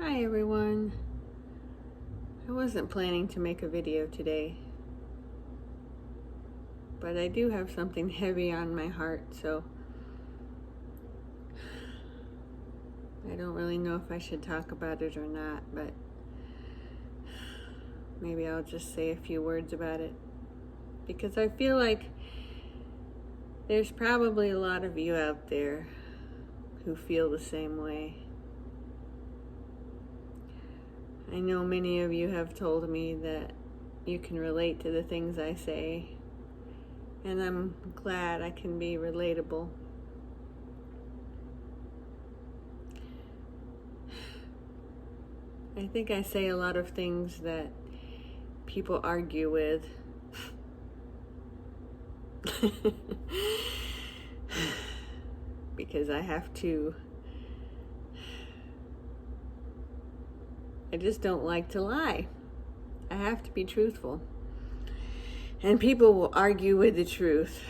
Hi everyone. I wasn't planning to make a video today, but I do have something heavy on my heart, so I don't really know if I should talk about it or not, but maybe I'll just say a few words about it, because I feel like there's probably a lot of you out there who feel the same way. I know many of you have told me that you can relate to the things I say, and I'm glad I can be relatable. I think I say a lot of things that people argue with. Because I have to. I just don't like to lie. I have to be truthful. And people will argue with the truth.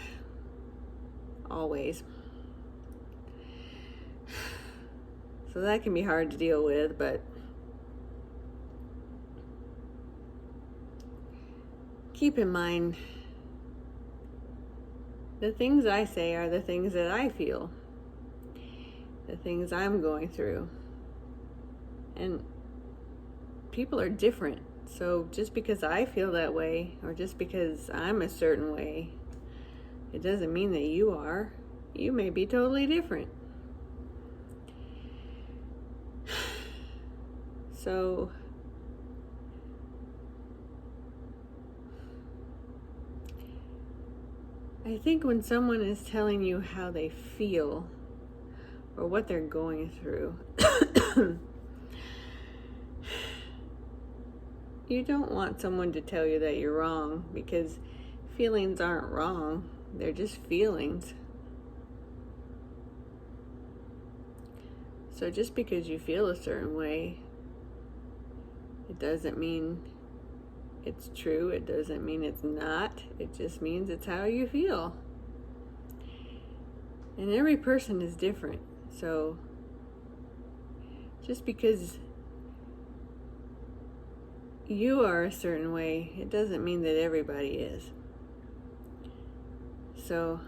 Always. So that can be hard to deal with, but keep in mind, the things I say are the things that I feel, the things I'm going through. And people are different. So just because I feel that way, or just because I'm a certain way, it doesn't mean that you are. You may be totally different. So I think when someone is telling you how they feel or what they're going through, you don't want someone to tell you that you're wrong, because feelings aren't wrong. They're just feelings. So just because you feel a certain way, it doesn't mean it's true. It doesn't mean it's not. It just means it's how you feel. And every person is different. So just because you are a certain way, it doesn't mean that everybody is. So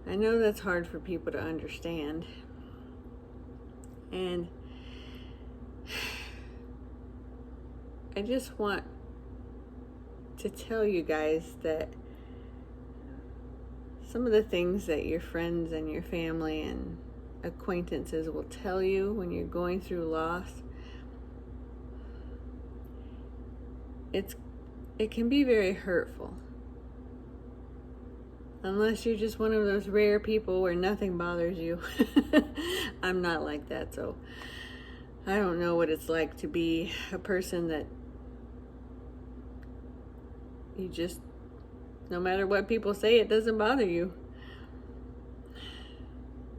I know that's hard for people to understand. And I just want to tell you guys that some of the things that your friends and your family and acquaintances will tell you when you're going through loss, it can be very hurtful. Unless you're just one of those rare people where nothing bothers you. I'm not like that, so I don't know what it's like to be a person that you just, no matter what people say, it doesn't bother you.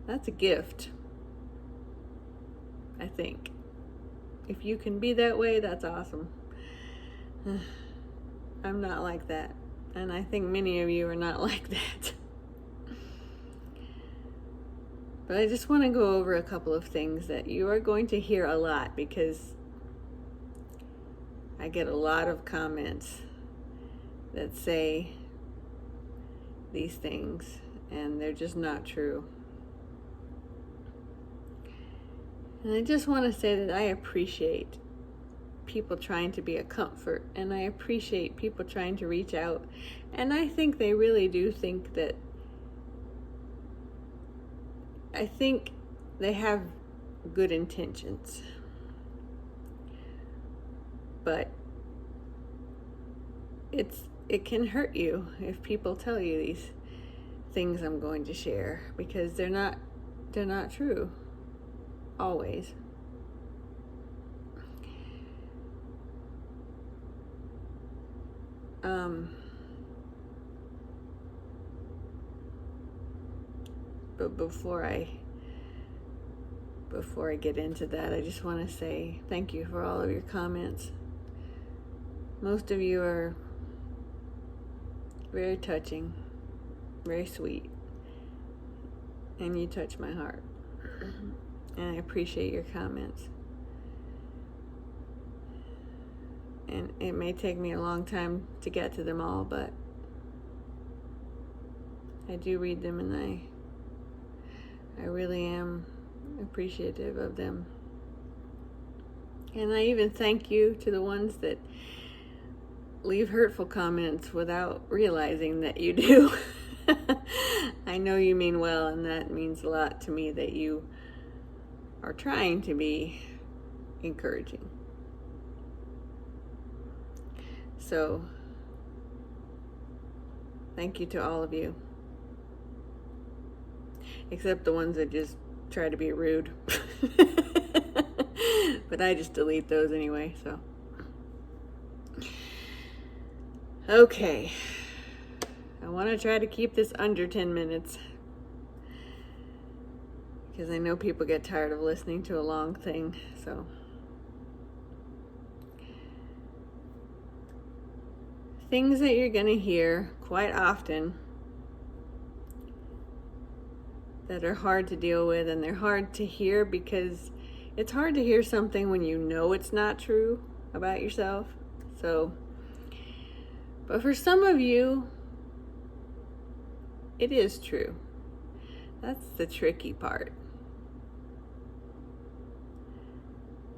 That's a gift, I think. If you can be that way, that's awesome. I'm not like that. And I think many of you are not like that. But I just want to go over a couple of things that you are going to hear a lot, because I get a lot of comments that say these things, and they're just not true. And I just want to say that I appreciate people trying to be a comfort, and I appreciate people trying to reach out, and I think they really do think that, I think they have good intentions, but it can hurt you if people tell you these things I'm going to share, because they're not true always. But before I get into that, I just want to say thank you for all of your comments. Most of you are very touching, very sweet, and you touch my heart. And I appreciate your comments. And it may take me a long time to get to them all, but I do read them, and I really am appreciative of them. And I even thank you to the ones that leave hurtful comments without realizing that you do. I know you mean well, and that means a lot to me that you are trying to be encouraging. So, thank you to all of you. Except the ones that just try to be rude. But I just delete those anyway, so. Okay. I want to try to keep this under 10 minutes. Because I know people get tired of listening to a long thing, so. Things that you're going to hear quite often that are hard to deal with, and they're hard to hear because it's hard to hear something when you know it's not true about yourself. So, but for some of you, it is true. That's the tricky part.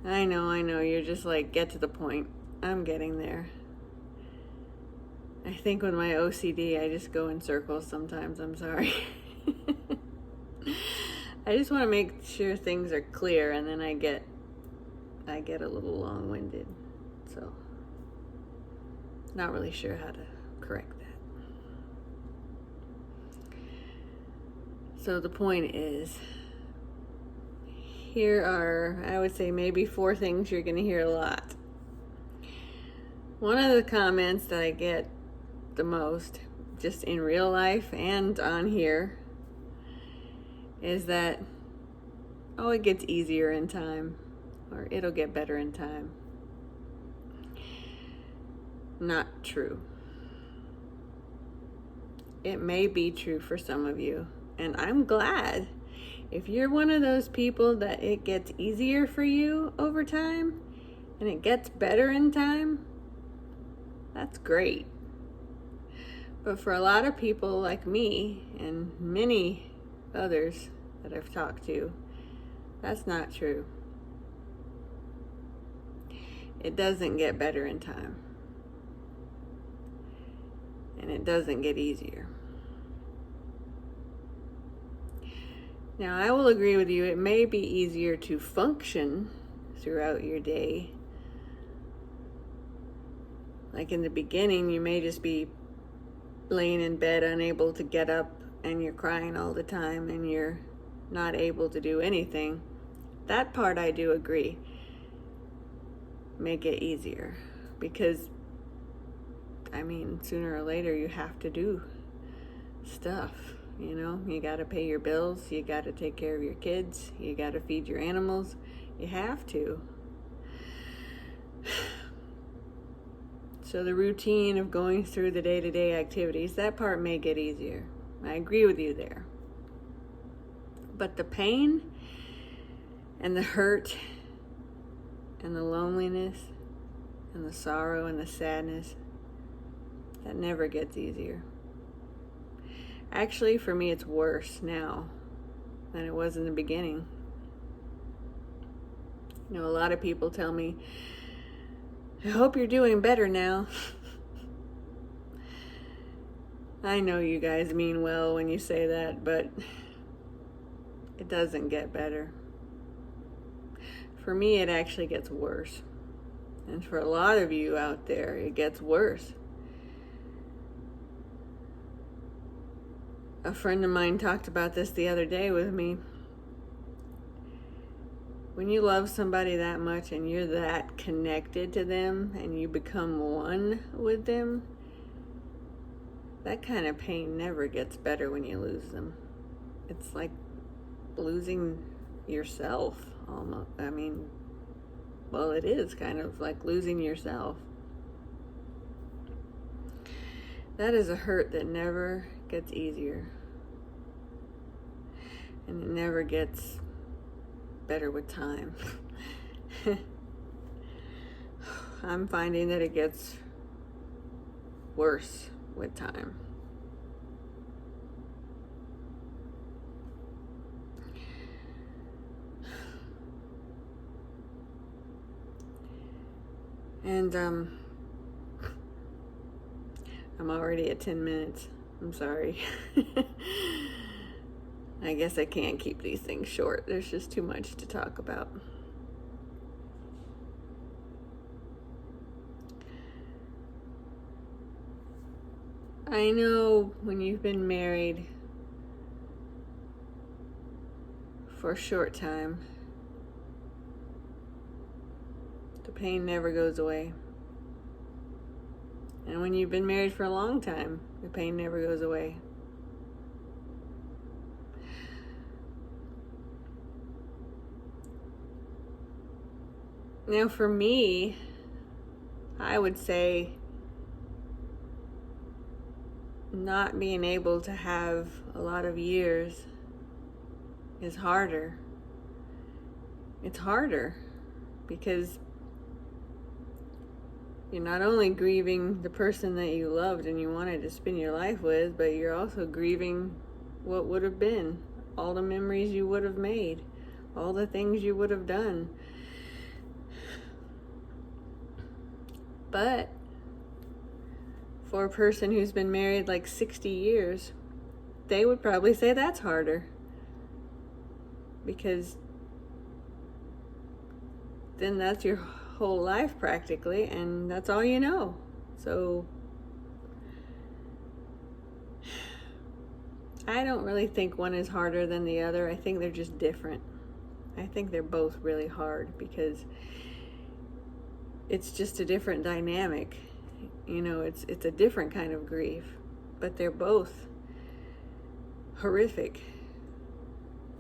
I know, you're just like, get to the point. I'm getting there. I think with my OCD, I just go in circles sometimes. I'm sorry. I just want to make sure things are clear, and then I get a little long-winded. So, not really sure how to correct that. So the point is, here are, I would say, maybe 4 things you're going to hear a lot. One of the comments that I get the most, just in real life and on here, is that, oh, it gets easier in time, or it'll get better in time. Not true. It may be true for some of you, and I'm glad if you're one of those people that it gets easier for you over time and it gets better in time. That's great. But for a lot of people like me and many others that I've talked to, that's not true. It doesn't get better in time. And it doesn't get easier. Now, I will agree with you, it may be easier to function throughout your day. Like in the beginning, you may just be laying in bed, unable to get up, and you're crying all the time, and you're not able to do anything. That part I do agree. Make it easier. Because, I mean, sooner or later you have to do stuff. You know, you got to pay your bills, you got to take care of your kids, you got to feed your animals. You have to. So the routine of going through the day-to-day activities, that part may get easier. I agree with you there. But the pain and the hurt and the loneliness and the sorrow and the sadness, that never gets easier. Actually, for me, it's worse now than it was in the beginning. You know, a lot of people tell me, I hope you're doing better now. I know you guys mean well when you say that, but it doesn't get better. For me, it actually gets worse. And for a lot of you out there, it gets worse. A friend of mine talked about this the other day with me. When you love somebody that much and you're that connected to them and you become one with them, that kind of pain never gets better when you lose them. It's like losing yourself almost. I mean, well, it is kind of like losing yourself. That is a hurt that never gets easier. And it never gets better with time. I'm finding that it gets worse with time. And I'm already at 10 minutes. I'm sorry. I guess I can't keep these things short. There's just too much to talk about. I know when you've been married for a short time, the pain never goes away. And when you've been married for a long time, the pain never goes away. Now, for me, I would say not being able to have a lot of years is harder. It's harder because you're not only grieving the person that you loved and you wanted to spend your life with, but you're also grieving what would have been, all the memories you would have made, all the things you would have done. But for a person who's been married like 60 years, they would probably say that's harder. Because then that's your whole life practically, and that's all you know. So I don't really think one is harder than the other. I think they're just different. I think they're both really hard because it's just a different dynamic. It's a different kind of grief, but they're both horrific.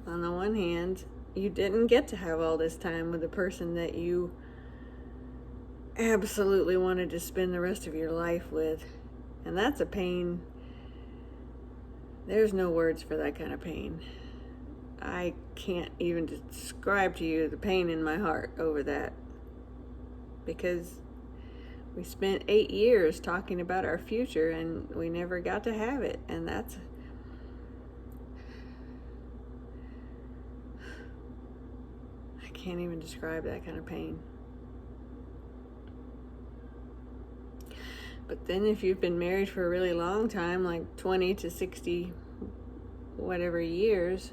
On the one hand, you didn't get to have all this time with the person that you absolutely wanted to spend the rest of your life with. And that's a pain. There's no words for that kind of pain. I can't even describe to you the pain in my heart over that. Because we spent 8 years talking about our future and we never got to have it. And that's... I can't even describe that kind of pain. But then if you've been married for a really long time, like 20 to 60 whatever years,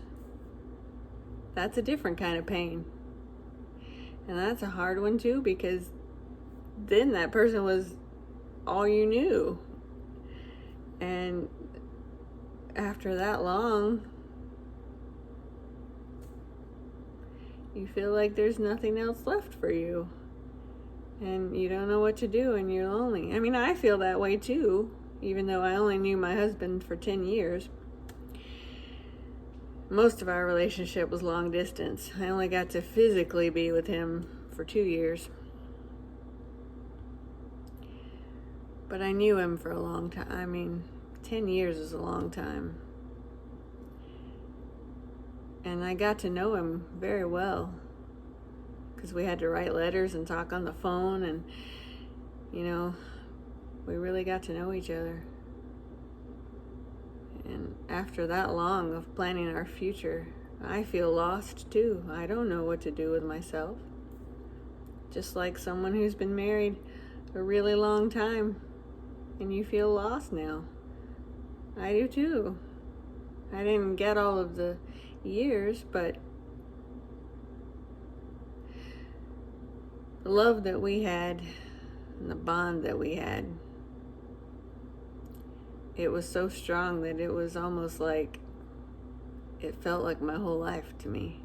that's a different kind of pain. And that's a hard one too, because then that person was all you knew. And after that long, you feel like there's nothing else left for you. And you don't know what to do and you're lonely. I mean, I feel that way too, even though I only knew my husband for 10 years. Most of our relationship was long distance. I only got to physically be with him for 2 years. But I knew him for a long time. I mean, 10 years is a long time. And I got to know him very well. Because we had to write letters and talk on the phone. And, we really got to know each other. And after that long of planning our future, I feel lost too. I don't know what to do with myself. Just like someone who's been married a really long time and you feel lost now. I do too. I didn't get all of the years, but the love that we had and the bond that we had, it was so strong that it was almost like it felt like my whole life to me,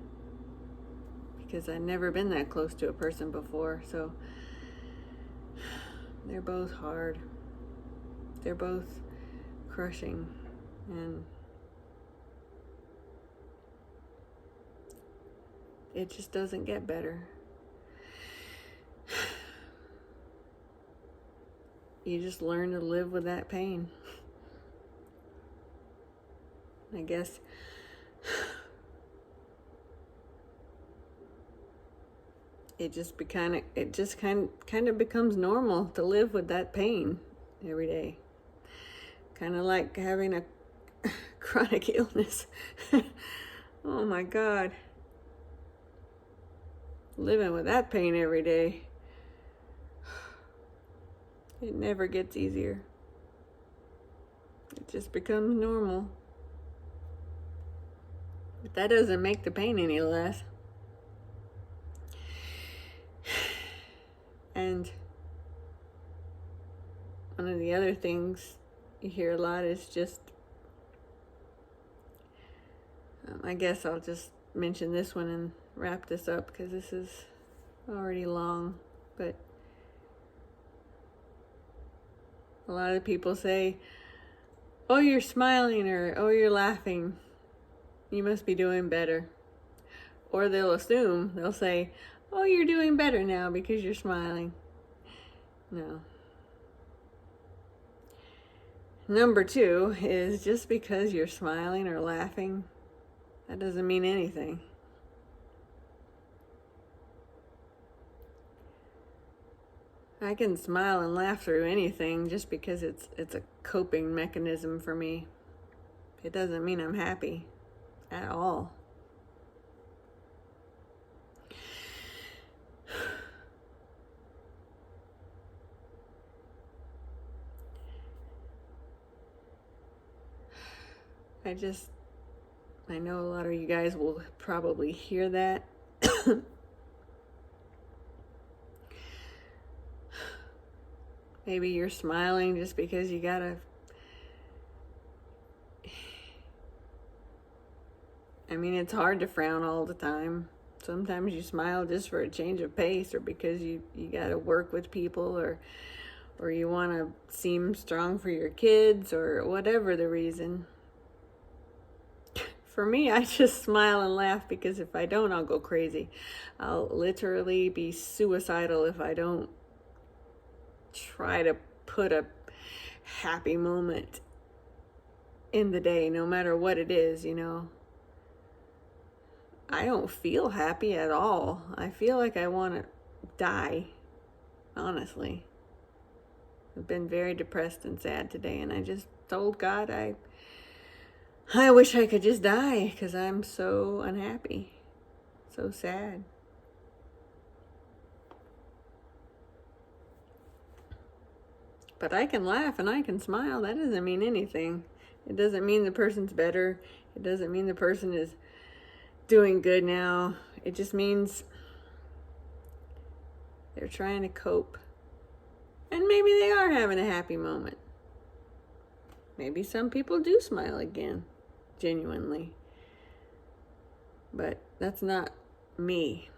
because I'd never been that close to a person before. So they're both hard, they're both crushing, and it just doesn't get better. You just learn to live with that pain. I guess kind of becomes normal to live with that pain every day. Kind of like having a chronic illness. Oh my God. Living with that pain every day. It never gets easier. It just becomes normal. But that doesn't make the pain any less. And one of the other things you hear a lot is just, I guess I'll just mention this one and wrap this up because this is already long, but a lot of people say, oh, you're smiling, or oh, you're laughing, you must be doing better. Or they'll say, oh, you're doing better now because you're smiling. No. Number 2 is just because you're smiling or laughing, that doesn't mean anything. I can smile and laugh through anything just because it's a coping mechanism for me. It doesn't mean I'm happy at all. I know a lot of you guys will probably hear that. Maybe you're smiling just because you gotta, it's hard to frown all the time. Sometimes you smile just for a change of pace, or because you gotta work with people, or you want to seem strong for your kids, or whatever the reason. For me, I just smile and laugh because if I don't, I'll go crazy. I'll literally be suicidal if I don't try to put a happy moment in the day, no matter what it is, I don't feel happy at all. I feel like I want to die, honestly. I've been very depressed and sad today, and I just told God I wish I could just die because I'm so unhappy, so sad. But I can laugh and I can smile. That doesn't mean anything. It doesn't mean the person's better. It doesn't mean the person is doing good now. It just means they're trying to cope. And maybe they are having a happy moment. Maybe some people do smile again, genuinely. But that's not me.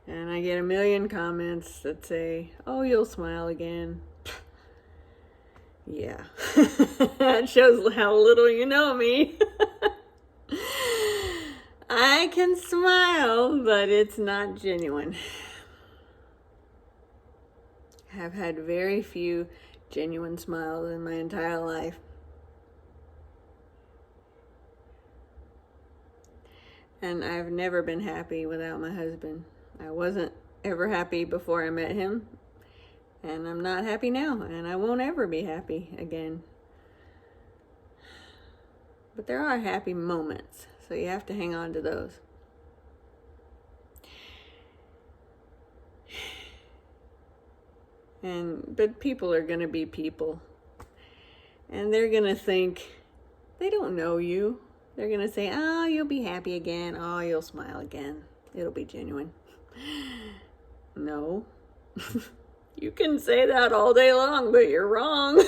And I get a million comments that say, oh, you'll smile again. Yeah. That shows how little you know me. I can smile, but it's not genuine. I've had very few genuine smiles in my entire life. And I've never been happy without my husband. I wasn't ever happy before I met him, and I'm not happy now, and I won't ever be happy again. But there are happy moments, so you have to hang on to those. But people are going to be people, and they're going to think, they don't know you. They're going to say, oh, you'll be happy again. Oh, you'll smile again. It'll be genuine. No. You can say that all day long, but you're wrong.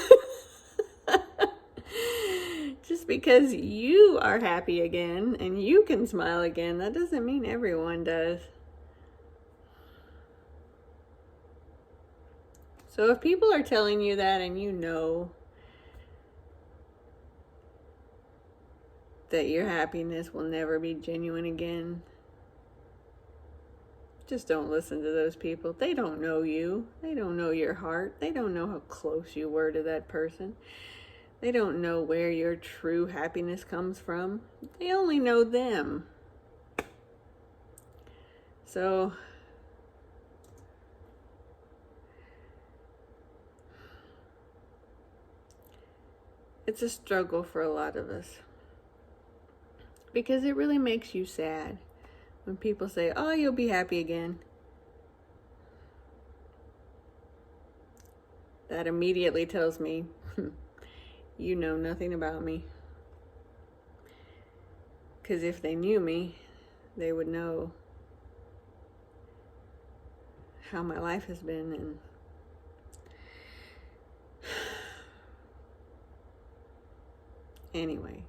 Just because you are happy again and you can smile again, that doesn't mean everyone does. So if people are telling you that and you know that your happiness will never be genuine again, just don't listen to those people. They don't know you. They don't know your heart. They don't know how close you were to that person. They don't know where your true happiness comes from. They only know them. So it's a struggle for a lot of us, because it really makes you sad when people say, oh, you'll be happy again. That immediately tells me, you know nothing about me. Because if they knew me, they would know how my life has been. And anyway,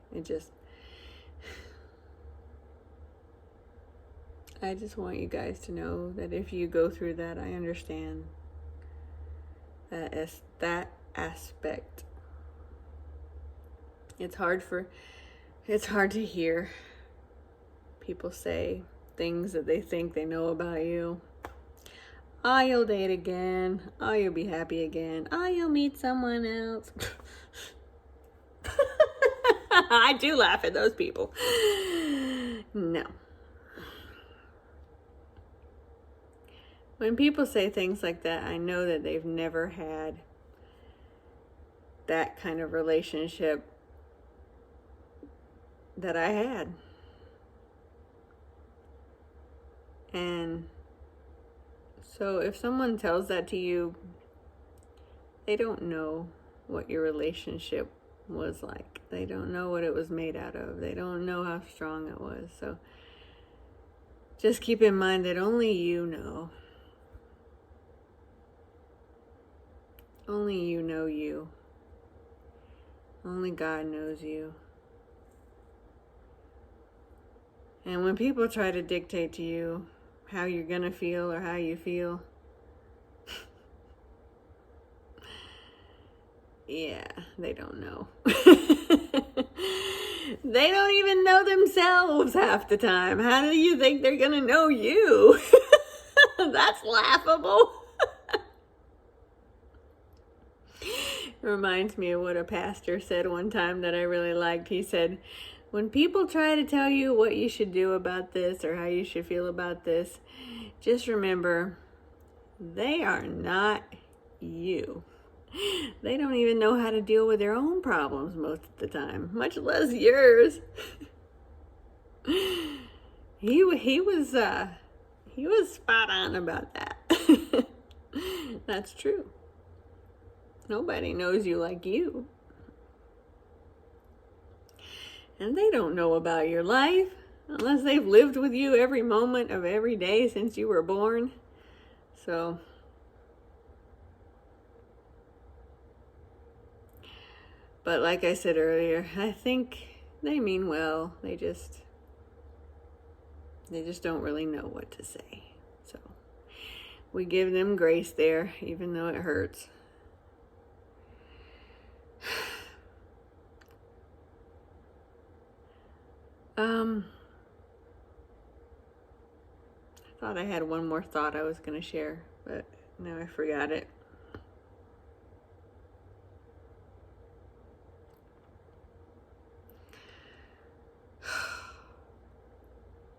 I just want you guys to know that if you go through that, I understand that aspect. It's hard to hear people say things that they think they know about you. Oh, you'll date again. Oh, you'll be happy again. Oh, you'll meet someone else. I do laugh at those people. No. When people say things like that, I know that they've never had that kind of relationship that I had. And so if someone tells that to you, they don't know what your relationship was like. They don't know what it was made out of. They don't know how strong it was. So just keep in mind that only you know. Only you know you. Only God knows you. And when people try to dictate to you how you're gonna feel or how you feel, yeah, they don't know. They don't even know themselves half the time. How do you think they're gonna know you? That's laughable. Reminds me of what a pastor said one time that I really liked. He said, when people try to tell you what you should do about this or how you should feel about this, just remember, they are not you. They don't even know how to deal with their own problems most of the time, much less yours. He was spot on about that. That's true. Nobody knows you like you. And they don't know about your life unless they've lived with you every moment of every day since you were born. So, but like I said earlier, I think they mean well. They just don't really know what to say. So we give them grace there, even though it hurts. I thought I had one more thought I was going to share, but now I forgot it.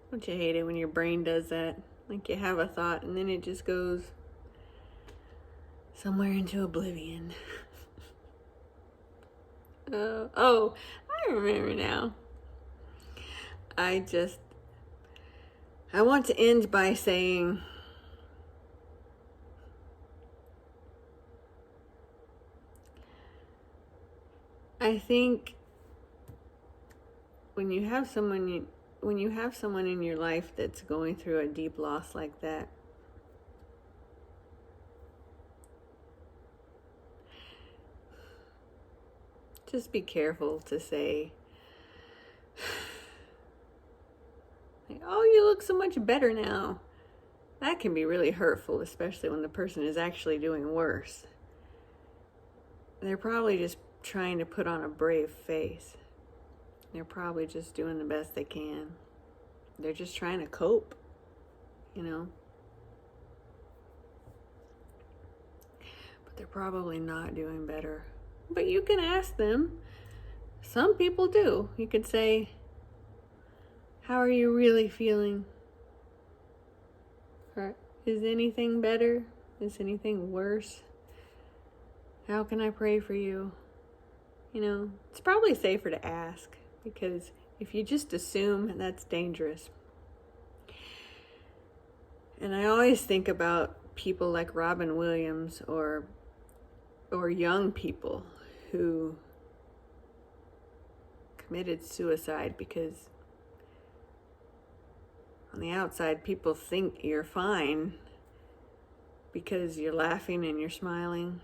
Don't you hate it when your brain does that? Like you have a thought and then it just goes somewhere into oblivion. Oh, I remember now. I want to end by saying, I think when you have someone in your life that's going through a deep loss like that, just be careful to say, like, oh, you look so much better now. That can be really hurtful, especially when the person is actually doing worse. They're probably just trying to put on a brave face. They're probably just doing the best they can. They're just trying to cope, you know. But they're probably not doing better. But you can ask them. Some people do. You could say, how are you really feeling? Or is anything better? Is anything worse? How can I pray for you? You know, it's probably safer to ask, because if you just assume, that's dangerous. And I always think about people like Robin Williams or young people who committed suicide because on the outside people think you're fine because you're laughing and you're smiling.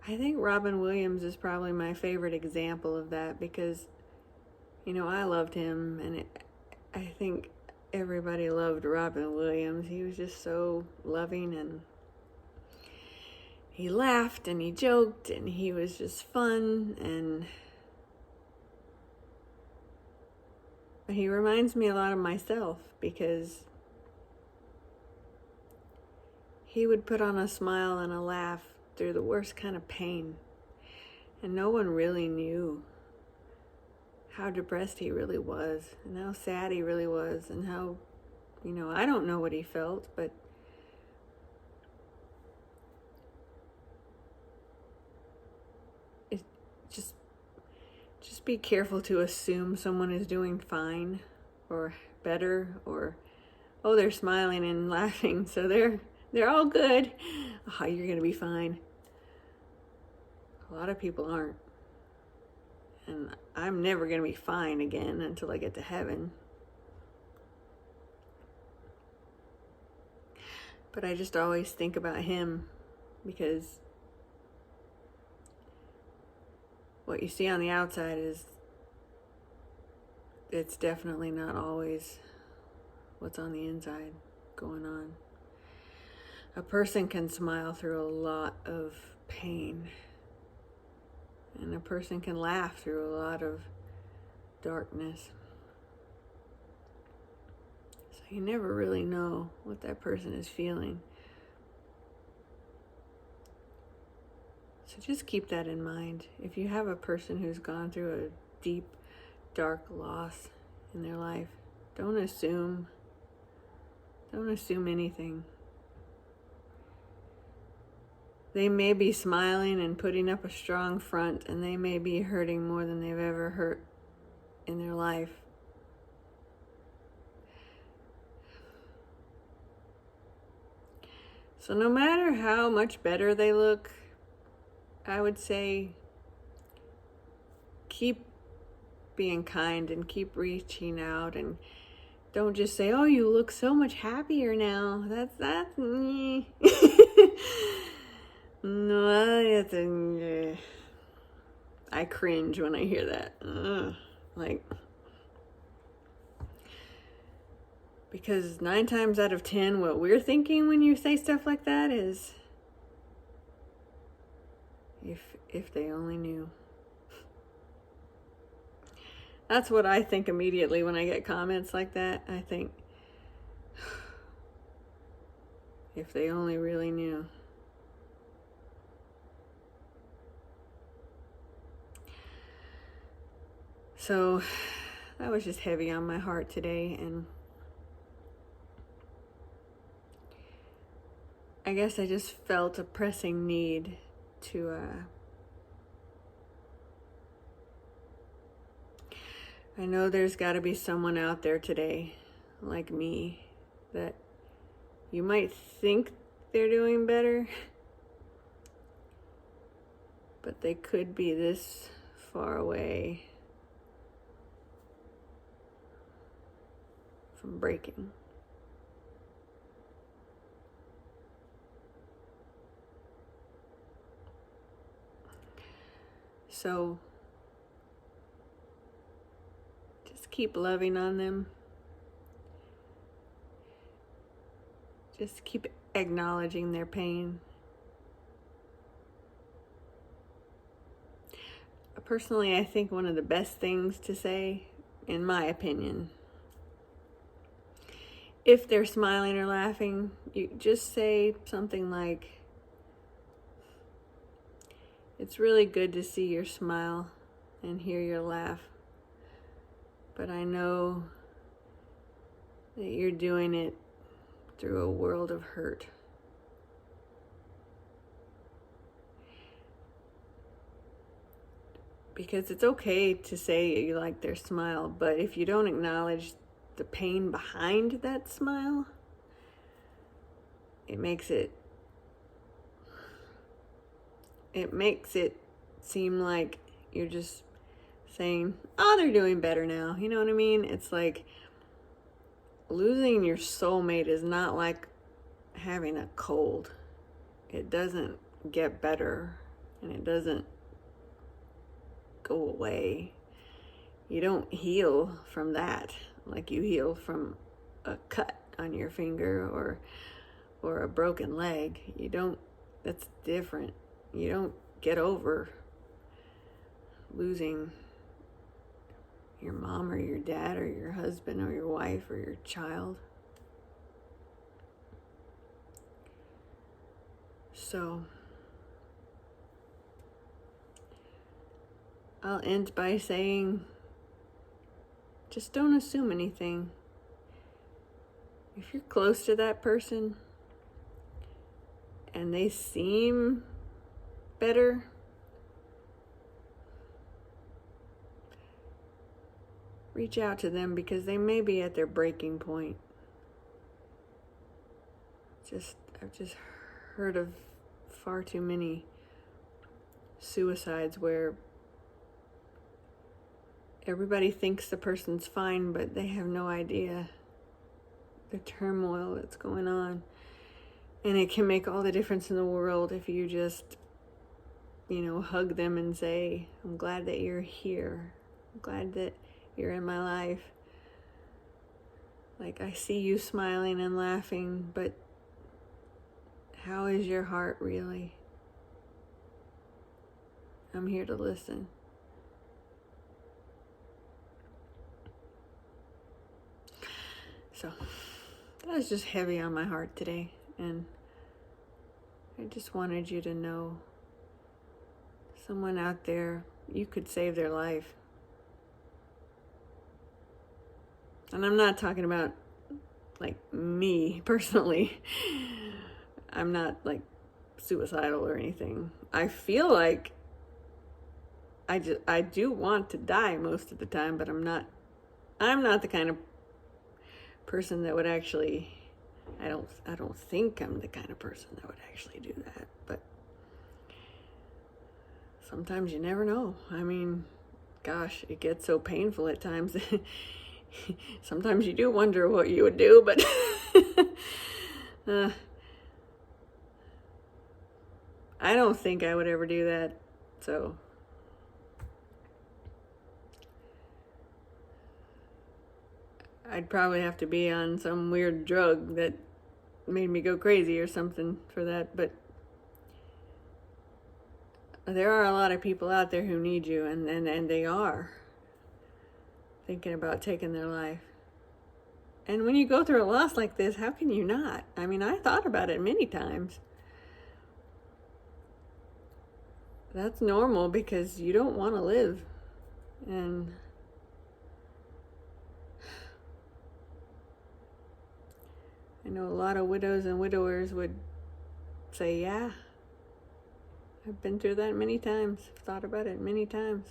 I think Robin Williams is probably my favorite example of that because, you know, I loved him, and I think everybody loved Robin Williams. He was just so loving, and he laughed and he joked and he was just fun, and he reminds me a lot of myself because he would put on a smile and a laugh through the worst kind of pain, and no one really knew how depressed he really was and how sad he really was, and how, you know, I don't know what he felt, but it just be careful to assume someone is doing fine or better, or oh, they're smiling and laughing, so they're all good. Oh, you're gonna be fine. A lot of people aren't. And I'm never going to be fine again until I get to heaven. But I just always think about him because what you see on the outside it's definitely not always what's on the inside going on. A person can smile through a lot of pain. And a person can laugh through a lot of darkness. So you never really know what that person is feeling. So just keep that in mind. If you have a person who's gone through a deep, dark loss in their life, don't assume anything. They may be smiling and putting up a strong front, and they may be hurting more than they've ever hurt in their life. So no matter how much better they look, I would say keep being kind and keep reaching out, and don't just say, oh, you look so much happier now. That's no, I cringe when I hear that. Because 9 times out of 10, what we're thinking when you say stuff like that is, if they only knew. That's what I think immediately when I get comments like that. I think, if they only really knew. So that was just heavy on my heart today, and I guess I just felt a pressing need to I know there's got to be someone out there today like me that you might think they're doing better, but they could be this far away from breaking. So just keep loving on them. Just keep acknowledging their pain. Personally, I think one of the best things to say, in my opinion, if they're smiling or laughing, you just say something like, it's really good to see your smile and hear your laugh. but I know that you're doing it through a world of hurt. Because it's okay to say you like their smile, but if you don't acknowledge the pain behind that smile, it makes it seem like you're just saying, oh, they're doing better now. You know what I mean? It's like losing your soulmate is not like having a cold. It doesn't get better and it doesn't go away. You don't heal from that like you heal from a cut on your finger or a broken leg. You don't, that's different. You don't get over losing your mom or your dad or your husband or your wife or your child. So I'll end by saying, just don't assume anything. If you're close to that person and they seem better, reach out to them because they may be at their breaking point. I've just heard of far too many suicides where everybody thinks the person's fine, but they have no idea the turmoil that's going on. And it can make all the difference in the world if you just, hug them and say, I'm glad that you're here. I'm glad that you're in my life. Like, I see you smiling and laughing, but how is your heart really? I'm here to listen. So that was just heavy on my heart today, and I just wanted you to know someone out there, you could save their life. And I'm not talking about like me personally. I'm not like suicidal or anything. I feel like I do want to die most of the time, but I'm not the kind of person that would actually, I don't think I'm the kind of person that would actually do that, but sometimes you never know. I mean, gosh, it gets so painful at times. Sometimes you do wonder what you would do, but I don't think I would ever do that, so I'd probably have to be on some weird drug that made me go crazy or something for that. But there are a lot of people out there who need you, and they are thinking about taking their life. And when you go through a loss like this, how can you not? I mean, I thought about it many times. That's normal because you don't want to live. And I know a lot of widows and widowers would say, yeah, I've been through that many times, thought about it many times.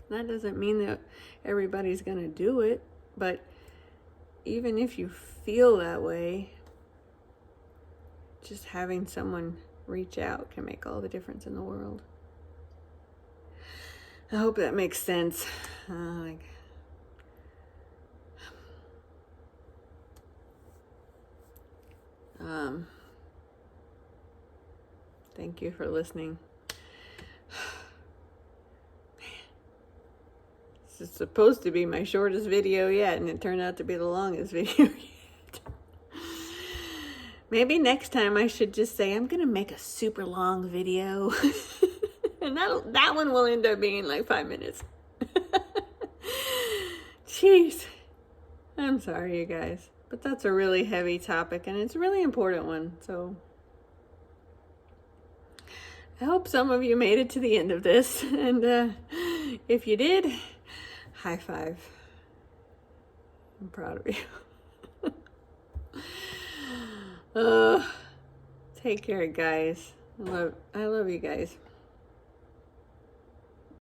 That doesn't mean that everybody's going to do it, but even if you feel that way, just having someone reach out can make all the difference in the world. I hope that makes sense. Thank you for listening. This is supposed to be my shortest video yet, and it turned out to be the longest video yet. Maybe next time I should just say I'm gonna make a super long video. And that one will end up being like 5 minutes. Jeez. I'm sorry, you guys. But that's a really heavy topic, and it's a really important one. So I hope some of you made it to the end of this. And if you did, high five. I'm proud of you. uh, Take care, guys. I love you guys.